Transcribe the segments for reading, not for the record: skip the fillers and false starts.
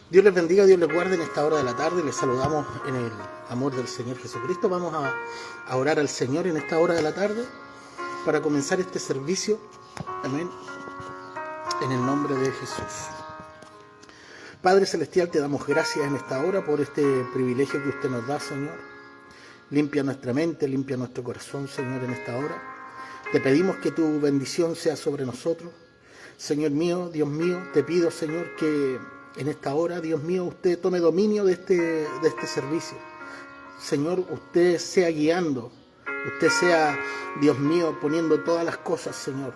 Dios les bendiga, Dios les guarde en esta hora de la tarde. Les saludamos en el amor del Señor Jesucristo. Vamos a orar al Señor en esta hora de la tarde para comenzar este servicio. Amén. En el nombre de Jesús. Padre Celestial, te damos gracias en esta hora por este privilegio que usted nos da, Señor. Limpia nuestra mente, limpia nuestro corazón, Señor, en esta hora. Te pedimos que tu bendición sea sobre nosotros. Señor mío, Dios mío, te pido, Señor, que en esta hora, Dios mío, usted tome dominio de este servicio. Señor, usted sea guiando, usted sea, Dios mío, poniendo todas las cosas, Señor.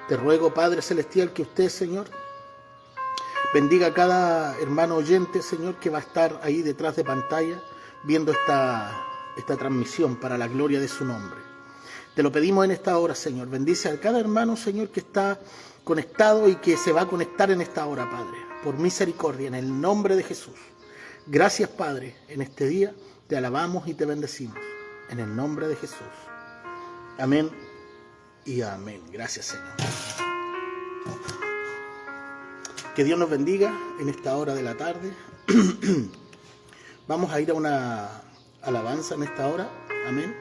Te ruego, Padre Celestial, que usted, Señor, bendiga a cada hermano oyente, Señor, que va a estar ahí detrás de pantalla viendo esta transmisión para la gloria de su nombre. Te lo pedimos en esta hora, Señor. Bendice a cada hermano, Señor, que está conectado y que se va a conectar en esta hora, Padre. Por misericordia, en el nombre de Jesús. Gracias, Padre, en este día te alabamos y te bendecimos. En el nombre de Jesús. Amén y amén. Gracias, Señor. Que Dios nos bendiga en esta hora de la tarde. Vamos a ir a una alabanza en esta hora. Amén.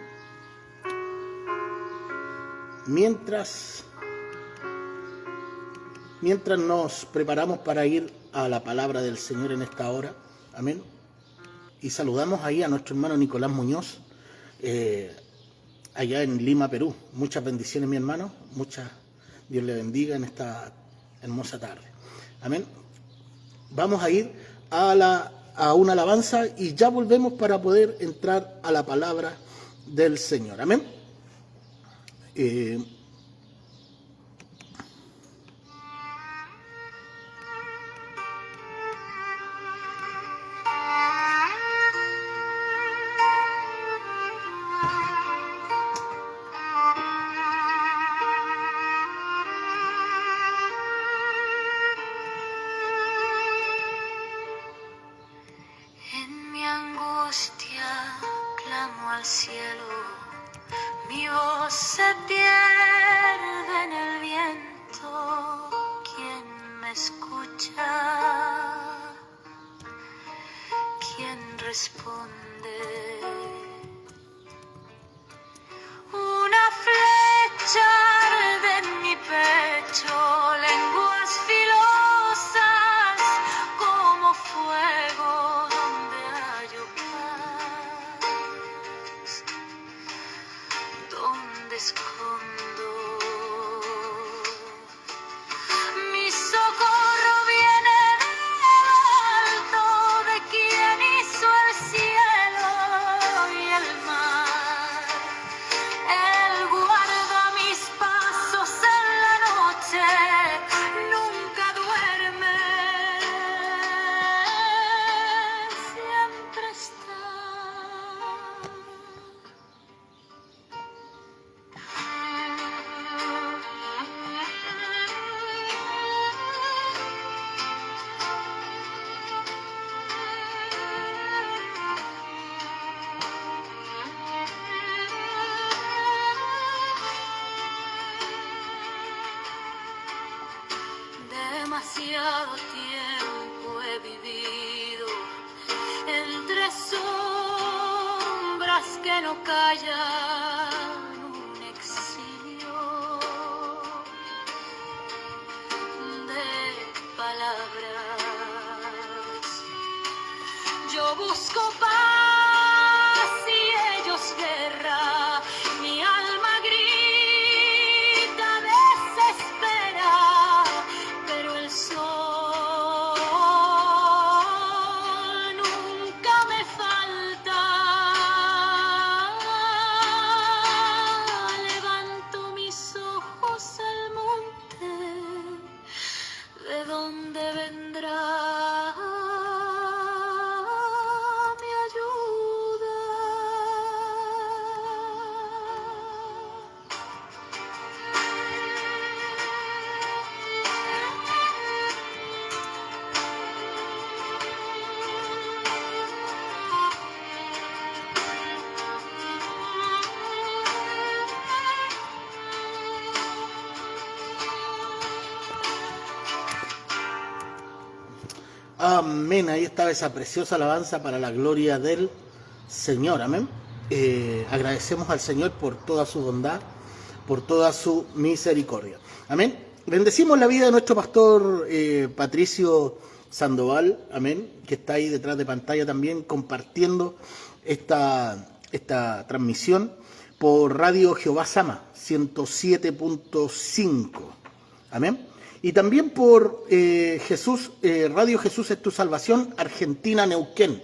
Mientras nos preparamos para ir a la palabra del Señor en esta hora, amén, y saludamos ahí a nuestro hermano Nicolás Muñoz, allá en Lima, Perú. Muchas bendiciones, mi hermano, Dios le bendiga en esta hermosa tarde, amén. Vamos a ir a una alabanza y ya volvemos para poder entrar a la palabra del Señor, amén. En mi angustia clamo al cielo, mi voz se pierde en el viento. ¿Quién me escucha? ¿Quién responde? Una flecha arde en mi pecho, lenguas filosas como fuego donde hallo paz, donde escondo. Mi socorro viene del alto, de quien hizo el cielo y el mar. Él guarda mis pasos en la noche, nunca duerme, siempre está. Demasiado tiempo he vivido entre sombras que no callan, un exilio de palabras. Yo busco paz y ellos guerra. Mi alma grita, desespera, pero el sol nunca me falta. Amén. Ahí estaba esa preciosa alabanza para la gloria del Señor. Amén. Agradecemos al Señor por toda su bondad, por toda su misericordia. Amén. Bendecimos la vida de nuestro pastor Patricio Sandoval. Amén. Que está ahí detrás de pantalla también compartiendo esta transmisión por Radio Jehová Sama 107.5. Amén. Y también por Radio Jesús es tu salvación, Argentina, Neuquén.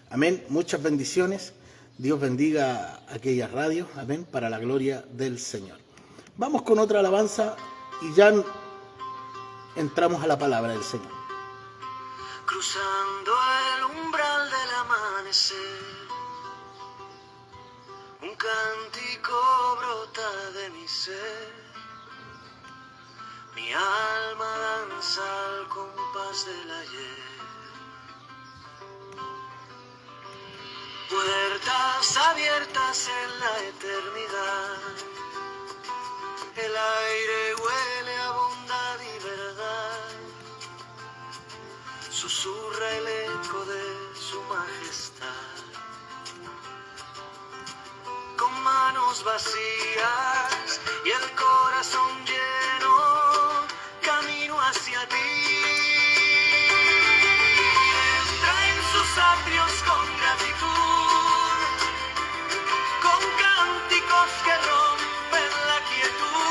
Amén. Muchas bendiciones. Dios bendiga aquellas radios. Amén. Para la gloria del Señor. Vamos con otra alabanza y ya entramos a la palabra del Señor. Cruzando el umbral del amanecer, un cántico brota de mi ser. Mi alma danza al compás del ayer. Puertas abiertas en la eternidad. El aire huele a bondad y verdad. Susurra el eco de su majestad. Con manos vacías y el corazón lleno, camino hacia ti. Entra en sus atrios con gratitud, con cánticos que rompen la quietud.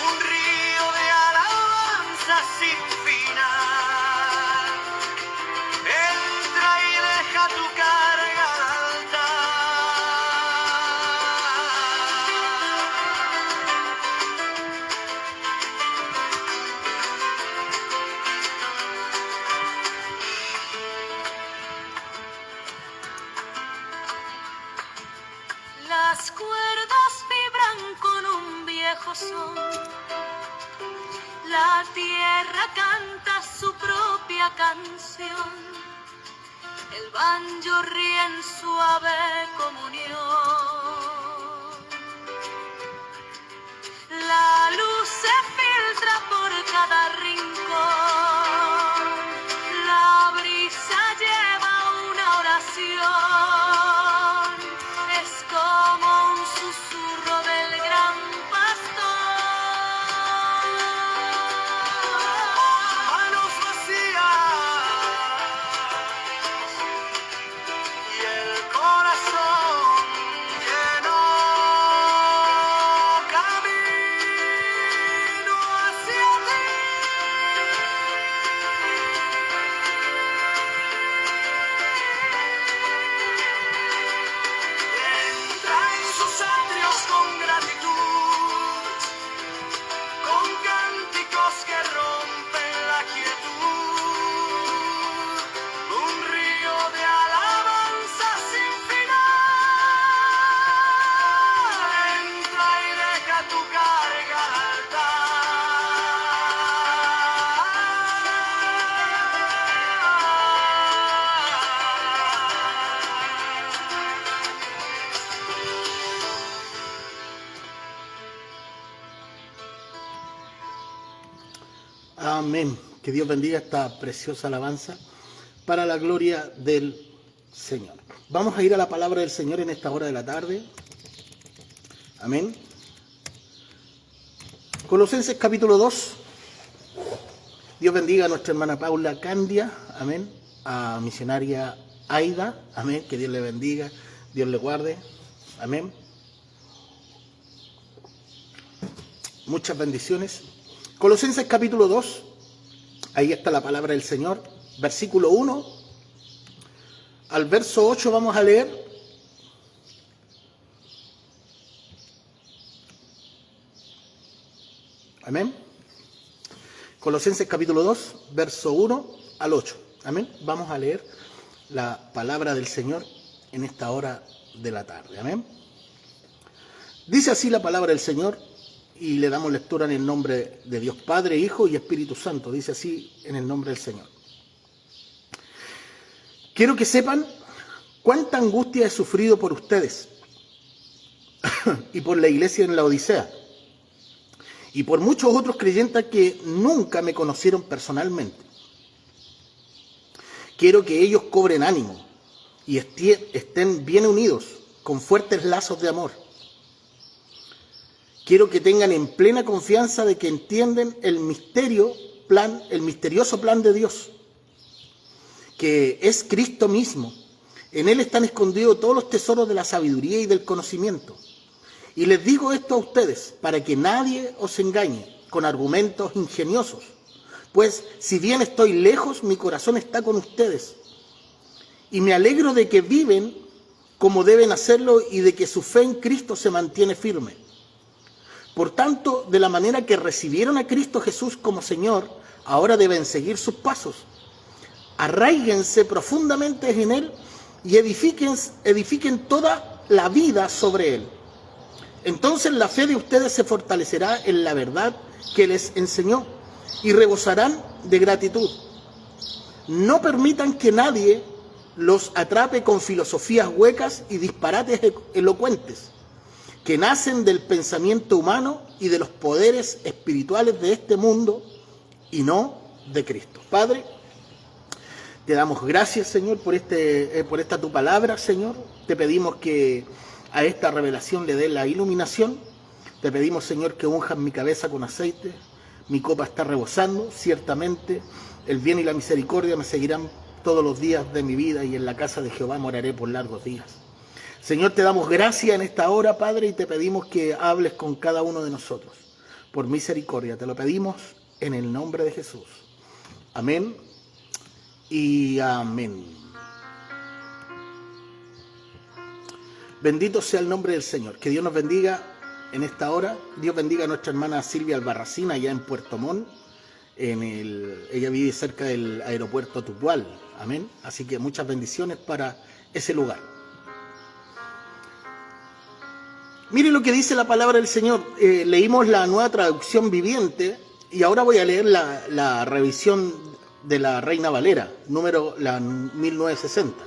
Un río de alabanza sin final. Entra y deja tu carga al altar. Las cuerdas vibran con un viejo son. La tierra canta su propia canción. El banjo ríe en suave comunión. La luz se filtra por cada rincón. La brisa lleva una oración. Es como un susurro del gran pastor. Manos vacías y el corazón lleno, camino hacia ti. Entra en sus atrios con gratitud, con cánticos que rompen la quietud. Un río de alabanza sin final. Entra y deja tu carga al Amén. Que Dios bendiga esta preciosa alabanza para la gloria del Señor. Vamos a ir a la palabra del Señor en esta hora de la tarde. Amén. Colosenses capítulo 2. Dios bendiga a nuestra hermana Paula Candia. Amén. A misionaria Aida. Amén. Que Dios le bendiga. Dios le guarde. Amén. Muchas bendiciones. Colosenses capítulo 2. Ahí está la palabra del Señor. Versículo 1 al verso 8 vamos a leer. Amén. Colosenses capítulo 2, verso 1 al 8. Amén. Vamos a leer la palabra del Señor en esta hora de la tarde. Amén. Dice así la palabra del Señor y le damos lectura en el nombre de Dios Padre, Hijo y Espíritu Santo. Dice así en el nombre del Señor. Quiero que sepan cuánta angustia he sufrido por ustedes y por la iglesia en la Odisea. y por muchos otros creyentes que nunca me conocieron personalmente. Quiero que ellos cobren ánimo y estén bien unidos, con fuertes lazos de amor. Quiero que tengan en plena confianza de que entienden el misterioso plan de Dios, que es Cristo mismo. En Él están escondidos todos los tesoros de la sabiduría y del conocimiento. Y les digo esto a ustedes, para que nadie os engañe con argumentos ingeniosos. Pues si bien estoy lejos, mi corazón está con ustedes. Y me alegro de que viven como deben hacerlo y de que su fe en Cristo se mantiene firme. Por tanto, de la manera que recibieron a Cristo Jesús como Señor, ahora deben seguir sus pasos. Arraíguense profundamente en Él y edifiquen toda la vida sobre Él. Entonces la fe de ustedes se fortalecerá en la verdad que les enseñó y rebosarán de gratitud. No permitan que nadie los atrape con filosofías huecas y disparates elocuentes que nacen del pensamiento humano y de los poderes espirituales de este mundo y no de Cristo. Padre, te damos gracias, Señor, por esta tu palabra, Señor. Te pedimos que a esta revelación le dé la iluminación. Te pedimos, Señor, que unjas mi cabeza con aceite. Mi copa está rebosando, ciertamente. El bien y la misericordia me seguirán todos los días de mi vida y en la casa de Jehová moraré por largos días. Señor, te damos gracias en esta hora, Padre, y te pedimos que hables con cada uno de nosotros. Por misericordia, te lo pedimos en el nombre de Jesús. Amén y amén. Bendito sea el nombre del Señor. Que Dios nos bendiga en esta hora. Dios bendiga a nuestra hermana Silvia Albarracín, allá en Puerto Montt. Ella vive cerca del aeropuerto Tupual. Amén. Así que muchas bendiciones para ese lugar. Mire lo que dice la palabra del Señor. Leímos la Nueva Traducción Viviente y ahora voy a leer la revisión de la Reina Valera, la 1960.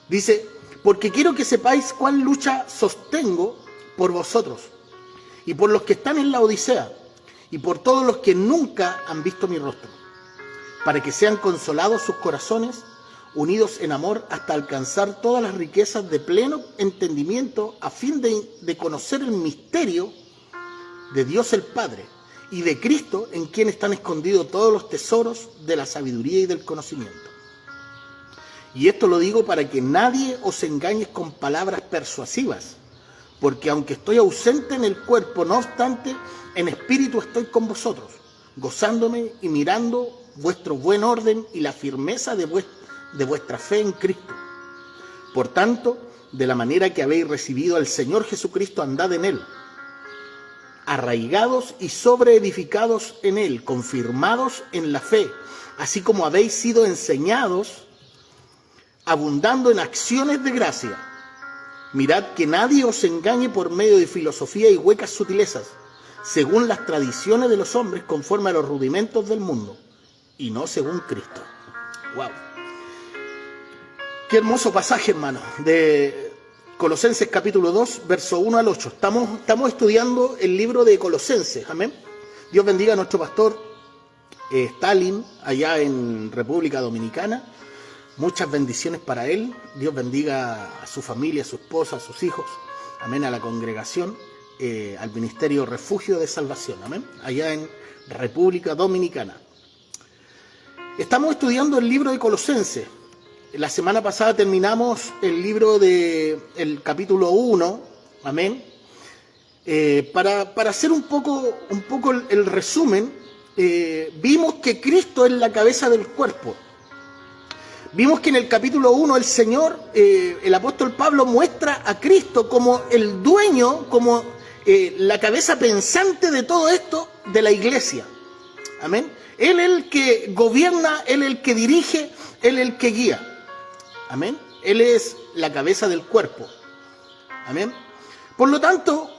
Dice: porque quiero que sepáis cuán lucha sostengo por vosotros y por los que están en la Odisea y por todos los que nunca han visto mi rostro, para que sean consolados sus corazones, unidos en amor hasta alcanzar todas las riquezas de pleno entendimiento, a fin de conocer el misterio de Dios el Padre y de Cristo, en quien están escondidos todos los tesoros de la sabiduría y del conocimiento. Y esto lo digo para que nadie os engañe con palabras persuasivas, porque aunque estoy ausente en el cuerpo, no obstante, en espíritu estoy con vosotros, gozándome y mirando vuestro buen orden y la firmeza de vuestra fe en Cristo. Por tanto, de la manera que habéis recibido al Señor Jesucristo, andad en Él, arraigados y sobreedificados en Él, confirmados en la fe, así como habéis sido enseñados, abundando en acciones de gracia. Mirad que nadie os engañe por medio de filosofía y huecas sutilezas, según las tradiciones de los hombres, conforme a los rudimentos del mundo, y no según Cristo. ¡Wow! Qué hermoso pasaje, hermano, de Colosenses capítulo 2, verso 1 al 8. Estamos estudiando el libro de Colosenses, amén. Dios bendiga a nuestro pastor Stalin, allá en República Dominicana. Muchas bendiciones para él. Dios bendiga a su familia, a su esposa, a sus hijos. Amén, a la congregación, al Ministerio Refugio de Salvación, amén, allá en República Dominicana. Estamos estudiando el libro de Colosenses. La semana pasada terminamos el libro el capítulo 1, amén. Para hacer un poco el resumen, vimos que Cristo es la cabeza del cuerpo. Vimos que en el capítulo 1 el Señor, el apóstol Pablo, muestra a Cristo como el dueño, como la cabeza pensante de todo esto de la iglesia. Amén. Él es el que gobierna, Él es el que dirige, Él es el que guía. Amén. Él es la cabeza del cuerpo. Amén. Por lo tanto,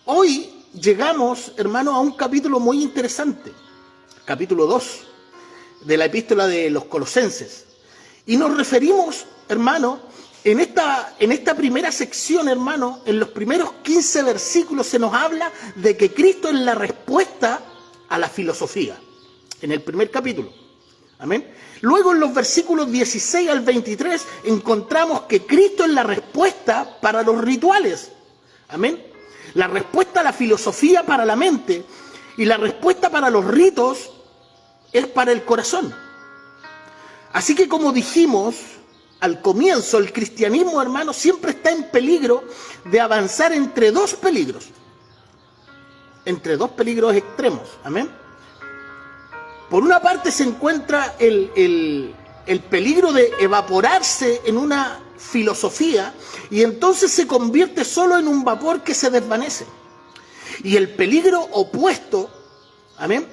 hoy llegamos, hermano, a un capítulo muy interesante. Capítulo 2 de la epístola de los Colosenses. Y nos referimos, hermano, en esta primera sección, hermano, en los primeros 15 versículos se nos habla de que Cristo es la respuesta a la filosofía, en el primer capítulo. Amén. Luego en los versículos 16 al 23 encontramos que Cristo es la respuesta para los rituales. Amén. La respuesta a la filosofía para la mente y la respuesta para los ritos es para el corazón. Así que como dijimos al comienzo, el cristianismo, hermano, siempre está en peligro de avanzar entre dos peligros extremos. Amén. Por una parte se encuentra el peligro de evaporarse en una filosofía y entonces se convierte solo en un vapor que se desvanece. Y el peligro opuesto, amén,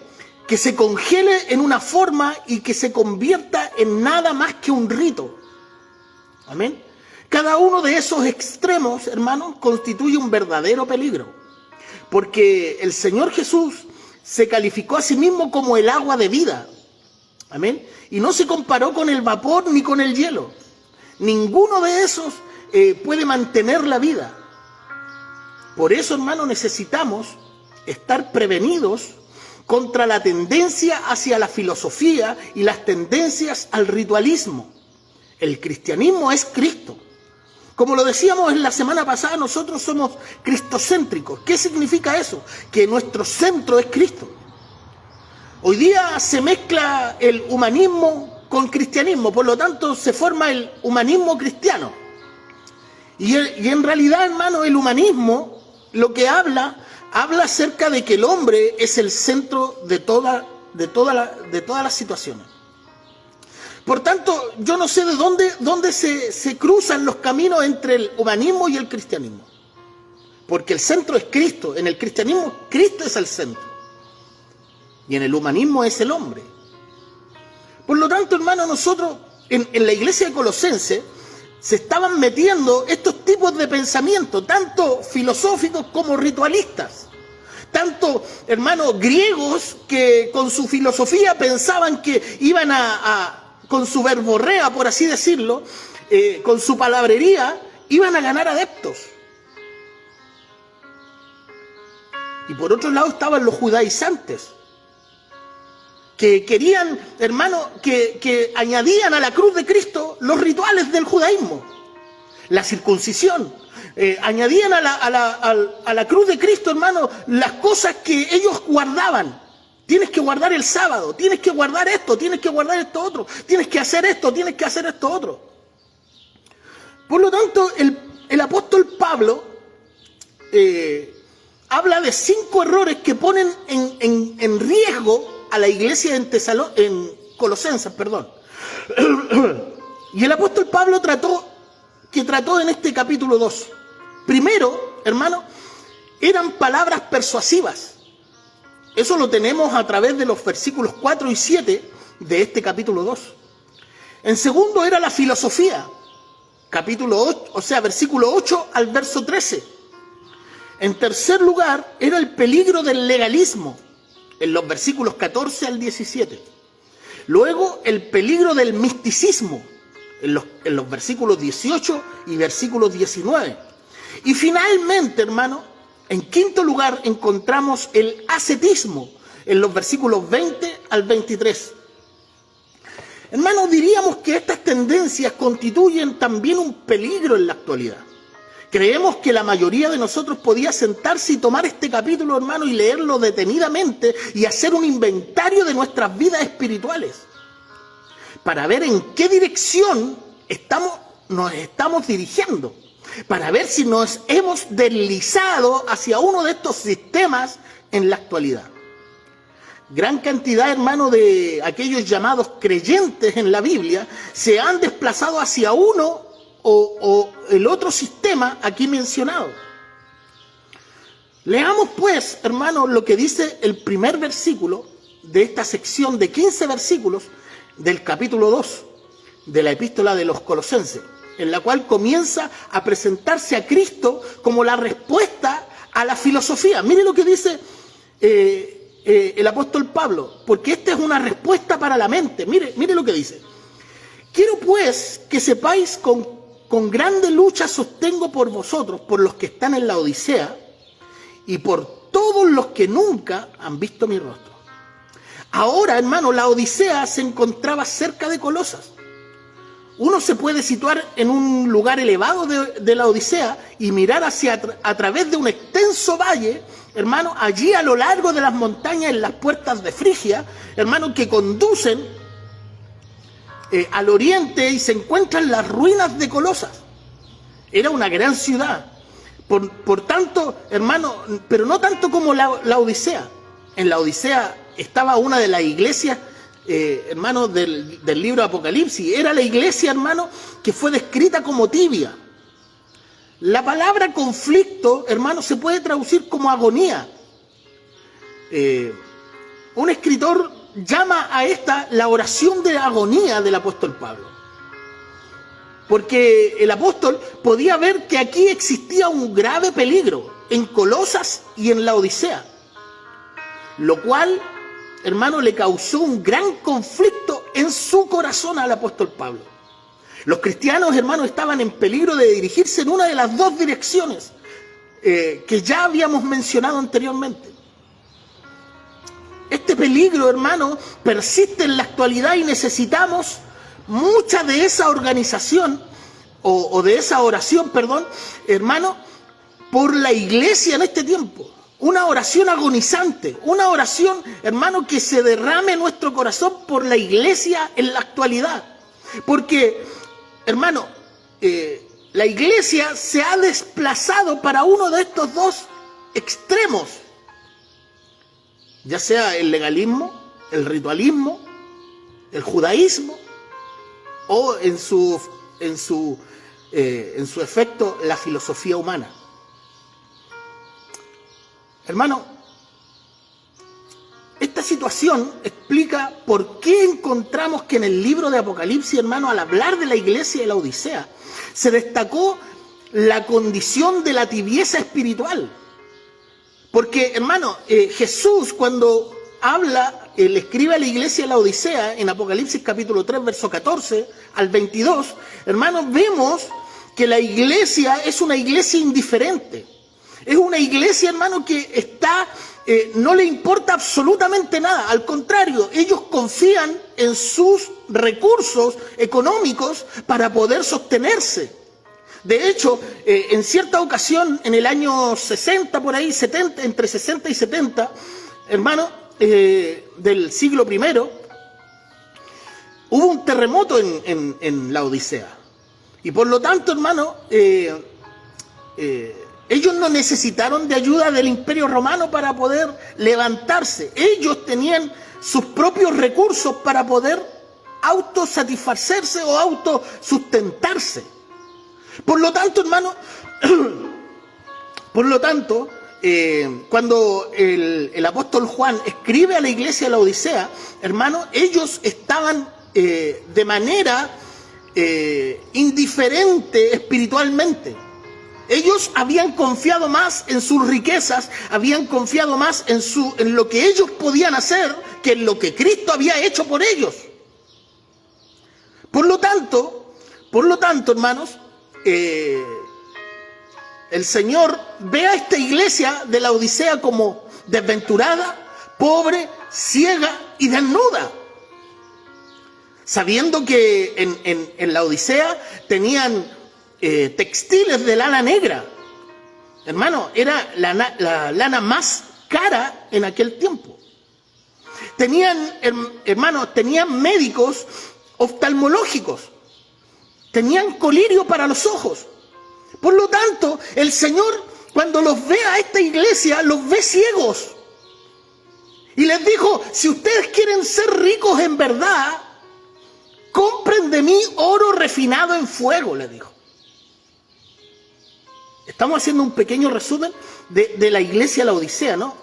que se congele en una forma y que se convierta en nada más que un rito. Amén. Cada uno de esos extremos, hermanos, constituye un verdadero peligro. Porque el Señor Jesús se calificó a sí mismo como el agua de vida. Amén. Y no se comparó con el vapor ni con el hielo. Ninguno de esos puede mantener la vida. Por eso, hermano, necesitamos estar prevenidos contra la tendencia hacia la filosofía y las tendencias al ritualismo. El cristianismo es Cristo. Como lo decíamos en la semana pasada, nosotros somos cristocéntricos. ¿Qué significa eso? Que nuestro centro es Cristo. Hoy día se mezcla el humanismo con cristianismo, por lo tanto se forma el humanismo cristiano. Y en realidad, hermano, el humanismo lo que habla acerca de que el hombre es el centro de todas las situaciones. Por tanto, yo no sé de dónde se cruzan los caminos entre el humanismo y el cristianismo. Porque el centro es Cristo. En el cristianismo, Cristo es el centro. Y en el humanismo es el hombre. Por lo tanto, hermano, nosotros en la iglesia de Colosenses se estaban metiendo estos tipos de pensamiento, tanto filosóficos como ritualistas. Tanto, hermanos, griegos que con su filosofía pensaban que iban con su verborrea, por así decirlo, con su palabrería, iban a ganar adeptos. Y por otro lado estaban los judaizantes, que querían, hermano, que añadían a la cruz de Cristo los rituales del judaísmo, la circuncisión, añadían a la cruz de Cristo, hermano, las cosas que ellos guardaban. Tienes que guardar el sábado, tienes que guardar esto, tienes que guardar esto otro, tienes que hacer esto, tienes que hacer esto otro. Por lo tanto, el apóstol Pablo habla de 5 errores que ponen en riesgo a la iglesia en Colosenses, perdón. Y el apóstol Pablo trató en este capítulo 2. Primero, hermano, eran palabras persuasivas. Eso lo tenemos a través de los versículos 4 y 7 de este capítulo 2. En segundo era la filosofía, capítulo 8, o sea, versículo 8 al verso 13. En tercer lugar era el peligro del legalismo, en los versículos 14 al 17. Luego el peligro del misticismo, en los versículos 18 y versículos 19. Y finalmente, hermano, en quinto lugar encontramos el ascetismo, en los versículos 20 al 23. Hermanos, diríamos que estas tendencias constituyen también un peligro en la actualidad. Creemos que la mayoría de nosotros podía sentarse y tomar este capítulo, hermano, y leerlo detenidamente y hacer un inventario de nuestras vidas espirituales para ver en qué dirección nos estamos dirigiendo, para ver si nos hemos deslizado hacia uno de estos sistemas en la actualidad. Gran cantidad, hermano, de aquellos llamados creyentes en la Biblia se han desplazado hacia uno o el otro sistema aquí mencionado. Leamos pues, hermano, lo que dice el primer versículo de esta sección de 15 versículos del capítulo 2 de la epístola de los Colosenses, en la cual comienza a presentarse a Cristo como la respuesta a la filosofía. Mire lo que dice el apóstol Pablo, porque esta es una respuesta para la mente. Mire lo que dice. Quiero pues que sepáis con con grande lucha sostengo por vosotros, por los que están en la Odisea, y por todos los que nunca han visto mi rostro. Ahora, hermano, la Odisea se encontraba cerca de Colosas. Uno se puede situar en un lugar elevado de la Odisea y mirar a través de un extenso valle, hermano, allí a lo largo de las montañas, en las puertas de Frigia, hermano, que conducen al oriente, y se encuentran las ruinas de Colosas. Era una gran ciudad. Por tanto, hermano, pero no tanto como la Odisea. En la Odisea estaba una de las iglesias, hermano, del libro de Apocalipsis. Era la iglesia, hermano, que fue descrita como tibia. La palabra conflicto, hermano, se puede traducir como agonía. Un escritor llama a esta la oración de agonía del apóstol Pablo. Porque el apóstol podía ver que aquí existía un grave peligro en Colosas y en la Odisea, lo cual, hermano, le causó un gran conflicto en su corazón al apóstol Pablo. Los cristianos, hermano, estaban en peligro de dirigirse en una de las dos direcciones que ya habíamos mencionado anteriormente. Este peligro, hermano, persiste en la actualidad y necesitamos mucha de esa organización o de esa oración, perdón, hermano, por la iglesia en este tiempo. Una oración agonizante, una oración, hermano, que se derrame en nuestro corazón por la iglesia en la actualidad. Porque, hermano, la iglesia se ha desplazado para uno de estos dos extremos, ya sea el legalismo, el ritualismo, el judaísmo, o en su efecto la filosofía humana. Hermano, esta situación explica por qué encontramos que en el libro de Apocalipsis, hermano, al hablar de la iglesia de la Odisea, se destacó la condición de la tibieza espiritual. Porque, hermano, Jesús, cuando habla, le escribe a la iglesia de la Odisea en Apocalipsis capítulo 3, verso 14 al 22, hermanos, vemos que la iglesia es una iglesia indiferente. Es una iglesia, hermano, que está, no le importa absolutamente nada. Al contrario, ellos confían en sus recursos económicos para poder sostenerse. De hecho, en cierta ocasión, en el año 60, por ahí, 70, entre 60 y 70, hermano, del siglo I, hubo un terremoto en la Odisea. Y por lo tanto, hermano, ellos no necesitaron de ayuda del Imperio Romano para poder levantarse. Ellos tenían sus propios recursos para poder autosatisfacerse o autosustentarse. Por lo tanto, hermano, cuando el apóstol Juan escribe a la iglesia de la Odisea, hermano, ellos estaban de manera indiferente espiritualmente. Ellos habían confiado más en sus riquezas, habían confiado más en lo que ellos podían hacer que en lo que Cristo había hecho por ellos. Por lo tanto, hermanos, el Señor ve a esta iglesia de la Odisea como desventurada, pobre, ciega y desnuda. Sabiendo que en la Odisea tenían textiles de lana negra. Hermano, era la lana más cara en aquel tiempo. Tenían médicos oftalmológicos. Tenían colirio para los ojos. Por lo tanto, el Señor, cuando los ve a esta iglesia, los ve ciegos. Y les dijo, si ustedes quieren ser ricos en verdad, compren de mí oro refinado en fuego, les dijo. Estamos haciendo un pequeño resumen de la iglesia de la Odisea, ¿no?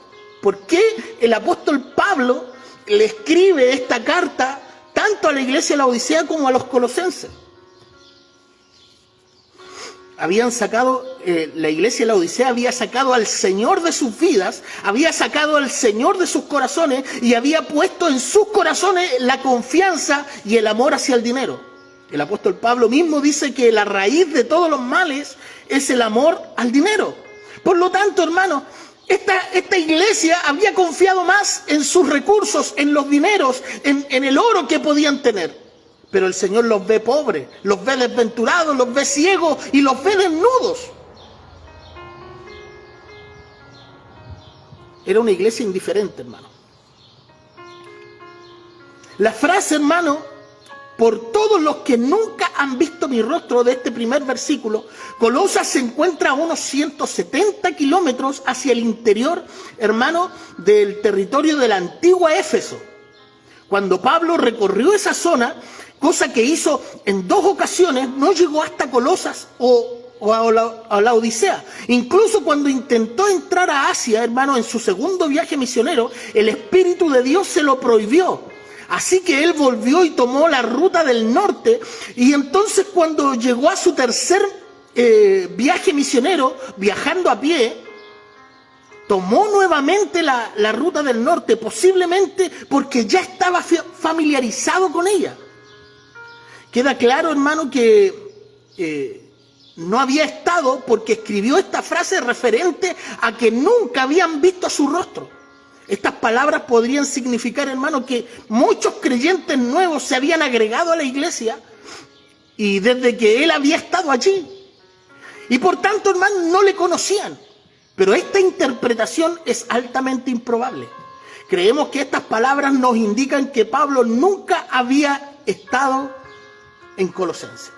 ¿Por qué el apóstol Pablo le escribe esta carta tanto a la iglesia de la Odisea como a los colosenses? La iglesia de la Odisea había sacado al Señor de sus vidas, había sacado al Señor de sus corazones y había puesto en sus corazones la confianza y el amor hacia el dinero. El apóstol Pablo mismo dice que la raíz de todos los males es el amor al dinero. Por lo tanto, hermanos, esta iglesia había confiado más en sus recursos, en los dineros, en el oro que podían tener. Pero el Señor los ve pobres, los ve desventurados, los ve ciegos y los ve desnudos. Era una iglesia indiferente, hermano. La frase, hermano, por todos los que nunca han visto mi rostro, de este primer versículo, Colosas se encuentra a unos 170 kilómetros hacia el interior, hermano, del territorio de la antigua Éfeso. Cuando Pablo recorrió esa zona, cosa que hizo en 2 ocasiones, no llegó hasta Colosas o a la Odisea. Incluso cuando intentó entrar a Asia, hermano, en su segundo viaje misionero, el Espíritu de Dios se lo prohibió. Así que él volvió y tomó la ruta del norte, y entonces cuando llegó a su tercer viaje misionero, viajando a pie, tomó nuevamente la ruta del norte, posiblemente porque ya estaba familiarizado con ella. Queda claro, hermano, que no había estado porque escribió esta frase referente a que nunca habían visto su rostro. Estas palabras podrían significar, hermano, que muchos creyentes nuevos se habían agregado a la iglesia y desde que él había estado allí. Y por tanto, hermano, no le conocían. Pero esta interpretación es altamente improbable. Creemos que estas palabras nos indican que Pablo nunca había estado en Colosenses.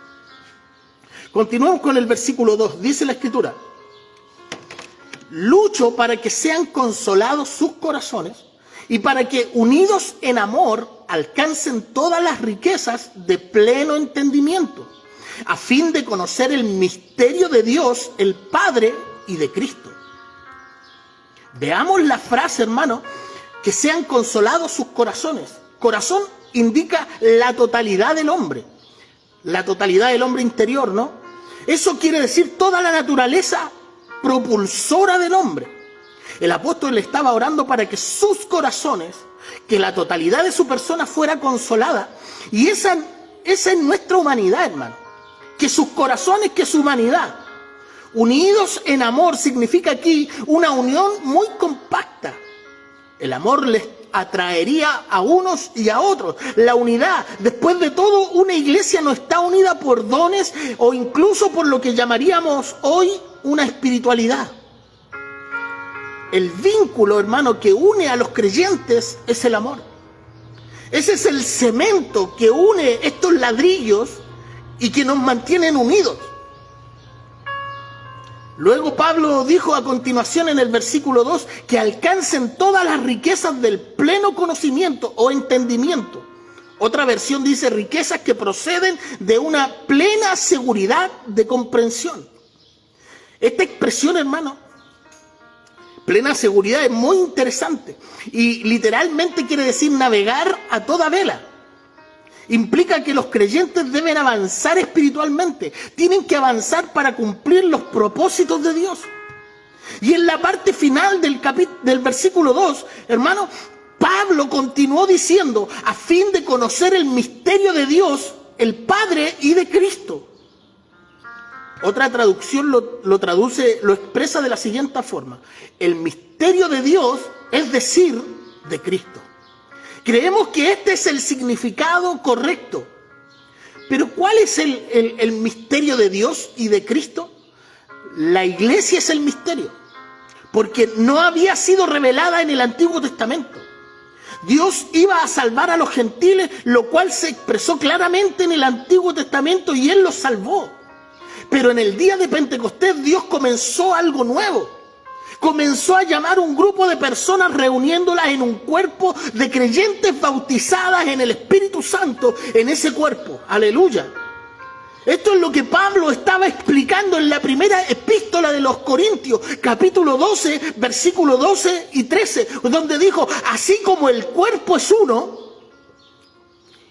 Continuemos con el versículo 2. Dice la Escritura: lucho para que sean consolados sus corazones y para que, unidos en amor, alcancen todas las riquezas de pleno entendimiento, a fin de conocer el misterio de Dios, el Padre, y de Cristo. Veamos la frase, hermano, que sean consolados sus corazones. Corazón indica la totalidad del hombre, la totalidad del hombre interior, ¿no? Eso quiere decir toda la naturaleza propulsora del hombre. El apóstol le estaba orando para que sus corazones, que la totalidad de su persona fuera consolada. Y esa es nuestra humanidad, hermano. Que sus corazones, que su humanidad, unidos en amor, significa aquí una unión muy compacta. El amor les atraería a unos y a otros. La unidad, después de todo, una iglesia no está unida por dones o incluso por lo que llamaríamos hoy una espiritualidad. El vínculo, hermano, que une a los creyentes es el amor. Ese es el cemento que une estos ladrillos y que nos mantienen unidos. Luego Pablo dijo a continuación en el versículo 2 que alcancen todas las riquezas del pleno conocimiento o entendimiento. Otra versión dice riquezas que proceden de una plena seguridad de comprensión. Esta expresión, hermano, plena seguridad, es muy interesante y literalmente quiere decir navegar a toda vela. Implica que los creyentes deben avanzar espiritualmente, tienen que avanzar para cumplir los propósitos de Dios. Y en la parte final del versículo 2, hermano, Pablo continuó diciendo, a fin de conocer el misterio de Dios, el Padre, y de Cristo. Otra traducción lo expresa de la siguiente forma: el misterio de Dios, es decir, de Cristo. Creemos que este es el significado correcto. Pero ¿cuál es el misterio de Dios y de Cristo? La iglesia es el misterio, porque no había sido revelada en el Antiguo Testamento. Dios iba a salvar a los gentiles, lo cual se expresó claramente en el Antiguo Testamento, y Él los salvó. Pero en el día de Pentecostés Dios comenzó algo nuevo. Comenzó a llamar un grupo de personas, reuniéndolas en un cuerpo de creyentes bautizadas en el Espíritu Santo en ese cuerpo. Aleluya. Esto es lo que Pablo estaba explicando en la primera epístola de los Corintios, capítulo 12, versículos 12 y 13, donde dijo: así como el cuerpo es uno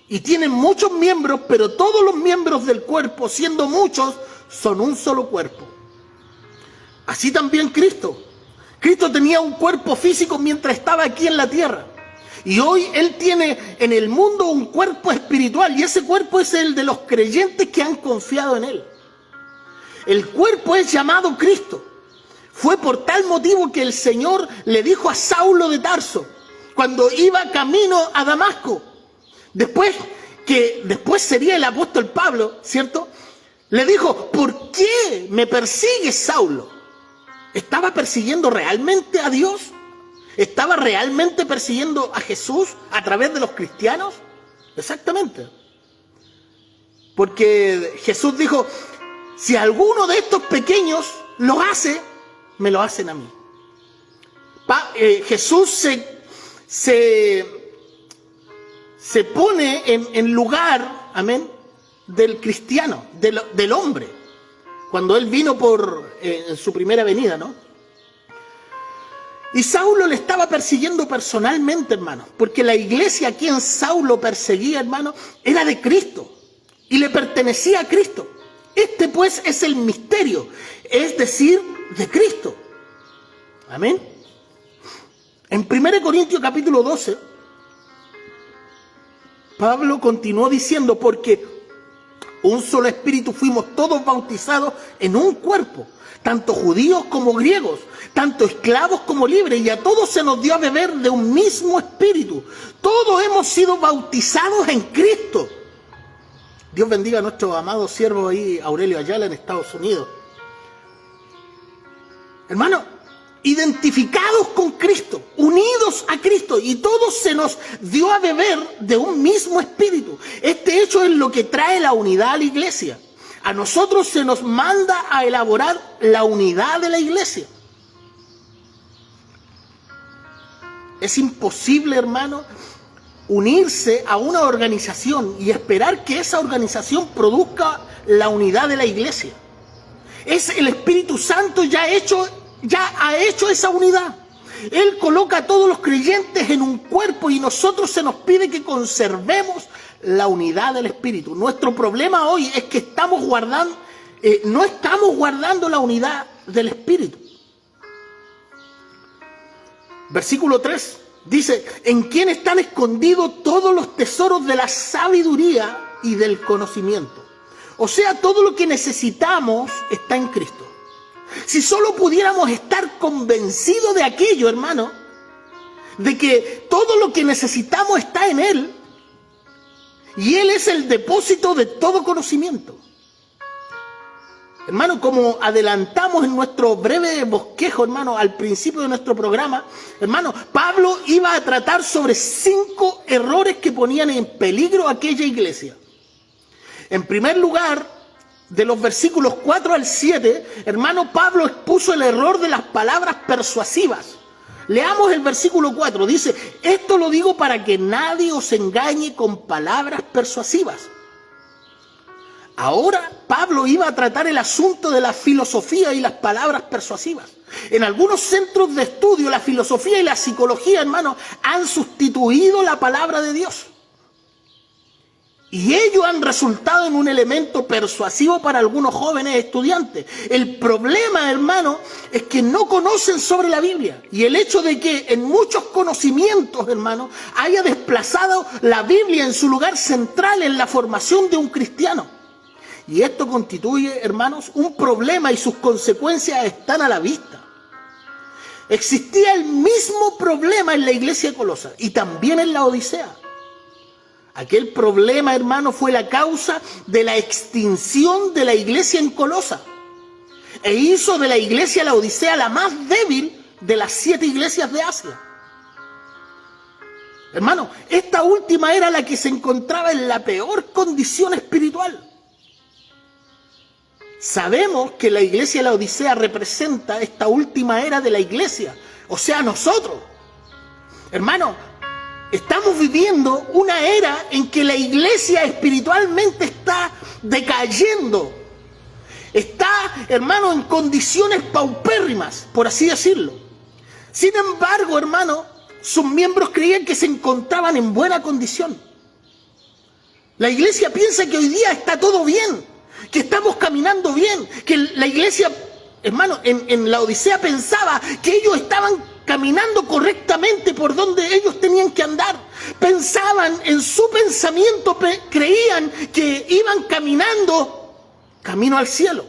y tiene muchos miembros, pero todos los miembros del cuerpo, siendo muchos, son un solo cuerpo. Así también Cristo tenía un cuerpo físico mientras estaba aquí en la tierra. Y hoy él tiene en el mundo un cuerpo espiritual, y ese cuerpo es el de los creyentes que han confiado en él. El cuerpo es llamado Cristo. Fue por tal motivo que el Señor le dijo a Saulo de Tarso, cuando iba camino a Damasco, después sería el apóstol Pablo, ¿cierto? Le dijo, ¿por qué me persigues, Saulo? ¿Estaba persiguiendo realmente a Dios? ¿Estaba realmente persiguiendo a Jesús a través de los cristianos? Exactamente. Porque Jesús dijo, si alguno de estos pequeños lo hace, me lo hacen a mí. Jesús se pone en lugar, amén, del cristiano, del hombre, cuando él vino en su primera venida, ¿no? Y Saulo le estaba persiguiendo personalmente, hermano, porque la iglesia a quien Saulo perseguía, hermano, era de Cristo y le pertenecía a Cristo. Este pues es el misterio, es decir, de Cristo. Amén. En 1 Corintios capítulo 12, Pablo continuó diciendo, porque un solo espíritu fuimos todos bautizados en un cuerpo, tanto judíos como griegos, tanto esclavos como libres, y a todos se nos dio a beber de un mismo espíritu. Todos hemos sido bautizados en Cristo. Dios bendiga a nuestro amado siervo ahí, Aurelio Ayala, en Estados Unidos. Hermano, identificados con Cristo, unidos a Cristo, y todos se nos dio a beber de un mismo espíritu. Este hecho es lo que trae la unidad a la iglesia. A nosotros se nos manda a elaborar la unidad de la iglesia. Es imposible, hermano, unirse a una organización y esperar que esa organización produzca la unidad de la iglesia. Es el Espíritu Santo ya ha hecho esa unidad. Él coloca a todos los creyentes en un cuerpo y nosotros se nos pide que conservemos la unidad del Espíritu. Nuestro problema hoy es que no estamos guardando la unidad del Espíritu. Versículo 3 dice, en quien están escondidos todos los tesoros de la sabiduría y del conocimiento. O sea, todo lo que necesitamos está en Cristo. Si solo pudiéramos estar convencidos de aquello, hermano, de que todo lo que necesitamos está en Él, y Él es el depósito de todo conocimiento. Hermano, como adelantamos en nuestro breve bosquejo, hermano, al principio de nuestro programa, hermano, Pablo iba a tratar sobre 5 errores que ponían en peligro a aquella iglesia. En primer lugar, de los versículos 4 al 7, hermano, Pablo expuso el error de las palabras persuasivas. Leamos el versículo 4, dice, esto lo digo para que nadie os engañe con palabras persuasivas. Ahora Pablo iba a tratar el asunto de la filosofía y las palabras persuasivas. En algunos centros de estudio, la filosofía y la psicología, hermano, han sustituido la palabra de Dios. Y ellos han resultado en un elemento persuasivo para algunos jóvenes estudiantes. El problema, hermano, es que no conocen sobre la Biblia. Y el hecho de que en muchos conocimientos, hermano, haya desplazado la Biblia en su lugar central en la formación de un cristiano. Y esto constituye, hermanos, un problema y sus consecuencias están a la vista. Existía el mismo problema en la iglesia de Colosas y también en la Odisea. Aquel problema, hermano, fue la causa de la extinción de la iglesia en Colosas. E hizo de la iglesia de la Odisea la más débil de las 7 iglesias de Asia. Hermano, esta última era la que se encontraba en la peor condición espiritual. Sabemos que la iglesia de la Odisea representa esta última era de la iglesia, o sea, nosotros. Hermano, estamos viviendo una era en que la iglesia espiritualmente está decayendo. Está, hermano, en condiciones paupérrimas, por así decirlo. Sin embargo, hermano, sus miembros creían que se encontraban en buena condición. La iglesia piensa que hoy día está todo bien, que estamos caminando bien, que la iglesia, hermano, en la Odisea pensaba que ellos estaban caminando correctamente por donde ellos tenían que andar. Pensaban en su pensamiento, creían que iban caminando camino al cielo.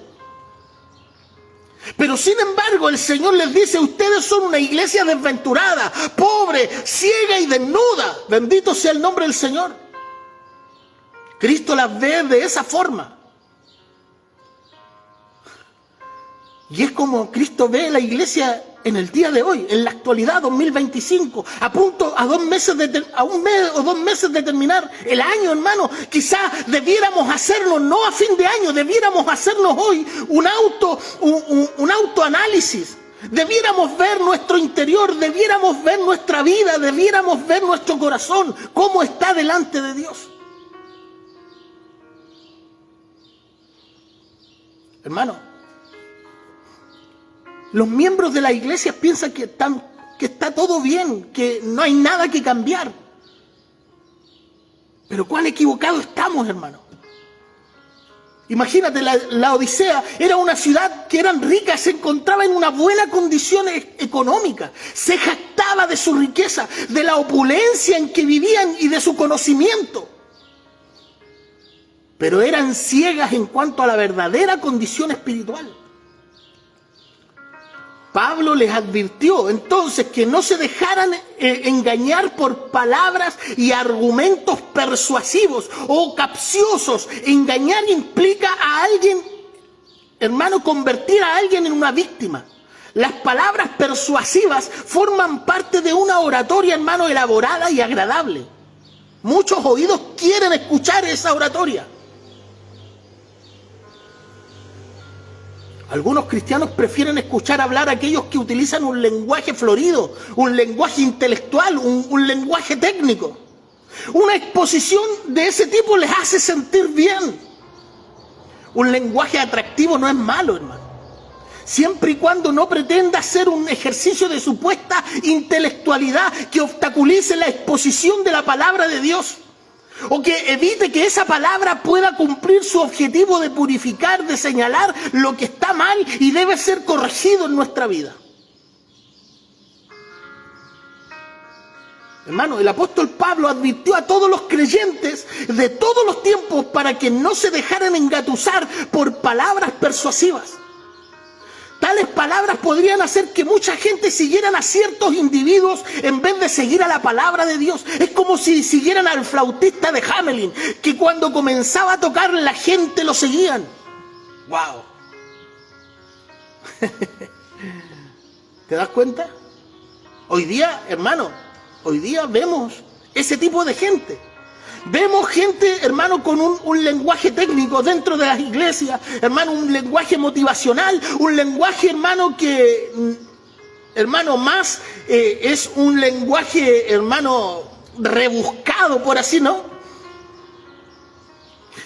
Pero sin embargo el Señor les dice: ustedes son una iglesia desventurada, pobre, ciega y desnuda. Bendito sea el nombre del Señor. Cristo las ve de esa forma. Y es como Cristo ve la iglesia en el día de hoy, en la actualidad, 2025, a 2 meses a un mes o 2 meses de terminar el año, hermano. Quizás debiéramos hacerlo, no a fin de año, debiéramos hacernos hoy un autoanálisis. Debiéramos ver nuestro interior, debiéramos ver nuestra vida, debiéramos ver nuestro corazón, cómo está delante de Dios. Hermano, los miembros de la iglesia piensan que está todo bien, que no hay nada que cambiar. Pero cuán equivocados estamos, hermano. Imagínate, la Odisea era una ciudad que eran ricas, se encontraba en una buena condición económica, se jactaba de su riqueza, de la opulencia en que vivían y de su conocimiento. Pero eran ciegas en cuanto a la verdadera condición espiritual. Pablo les advirtió entonces que no se dejaran engañar por palabras y argumentos persuasivos o capciosos. Engañar implica a alguien, hermano, convertir a alguien en una víctima. Las palabras persuasivas forman parte de una oratoria, hermano, elaborada y agradable. Muchos oídos quieren escuchar esa oratoria. Algunos cristianos prefieren escuchar hablar a aquellos que utilizan un lenguaje florido, un lenguaje intelectual, un lenguaje técnico. Una exposición de ese tipo les hace sentir bien. Un lenguaje atractivo no es malo, hermano, siempre y cuando no pretenda ser un ejercicio de supuesta intelectualidad que obstaculice la exposición de la palabra de Dios, o que evite que esa palabra pueda cumplir su objetivo de purificar, de señalar lo que está mal y debe ser corregido en nuestra vida. Hermano, el apóstol Pablo advirtió a todos los creyentes de todos los tiempos para que no se dejaran engatusar por palabras persuasivas. Tales palabras podrían hacer que mucha gente siguieran a ciertos individuos en vez de seguir a la palabra de Dios. Es como si siguieran al flautista de Hamelin, que cuando comenzaba a tocar la gente lo seguían. ¡Wow! ¿Te das cuenta? Hoy día, hermano, hoy día vemos ese tipo de gente. Vemos gente, hermano, con un lenguaje técnico dentro de las iglesias, hermano, un lenguaje motivacional, un lenguaje, hermano, que, hermano, más es un lenguaje, hermano, rebuscado, por así, ¿no?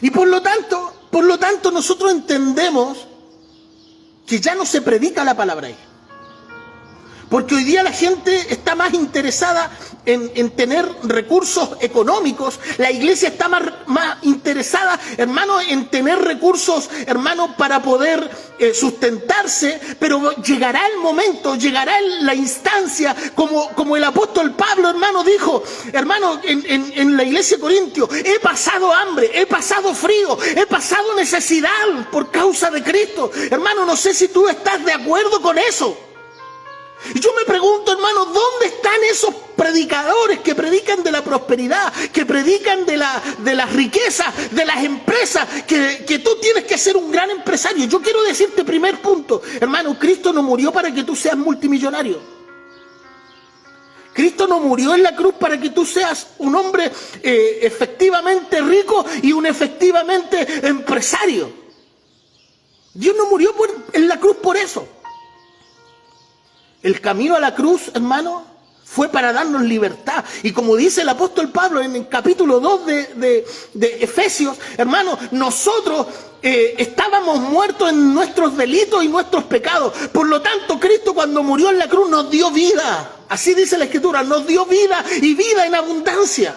Y por lo tanto, nosotros entendemos que ya no se predica la palabra ahí. Porque hoy día la gente está más interesada en tener recursos económicos. La iglesia está más interesada, hermano, en tener recursos, hermano, para poder sustentarse. Pero llegará el momento, llegará la instancia, como el apóstol Pablo, hermano, dijo, hermano, en la iglesia de Corintio: he pasado hambre, he pasado frío, he pasado necesidad por causa de Cristo. Hermano, no sé si tú estás de acuerdo con eso. Y yo me pregunto, hermano, ¿dónde están esos predicadores que predican de la prosperidad, que predican de las riquezas, de las empresas, que tú tienes que ser un gran empresario? Yo quiero decirte, primer punto, hermano, Cristo no murió para que tú seas multimillonario. Cristo no murió en la cruz para que tú seas un hombre efectivamente rico y un efectivamente empresario. Dios no murió en la cruz por eso. El camino a la cruz, hermano, fue para darnos libertad. Y como dice el apóstol Pablo en el capítulo 2 de Efesios, hermano, nosotros estábamos muertos en nuestros delitos y nuestros pecados. Por lo tanto, Cristo, cuando murió en la cruz, nos dio vida. Así dice la Escritura, nos dio vida y vida en abundancia.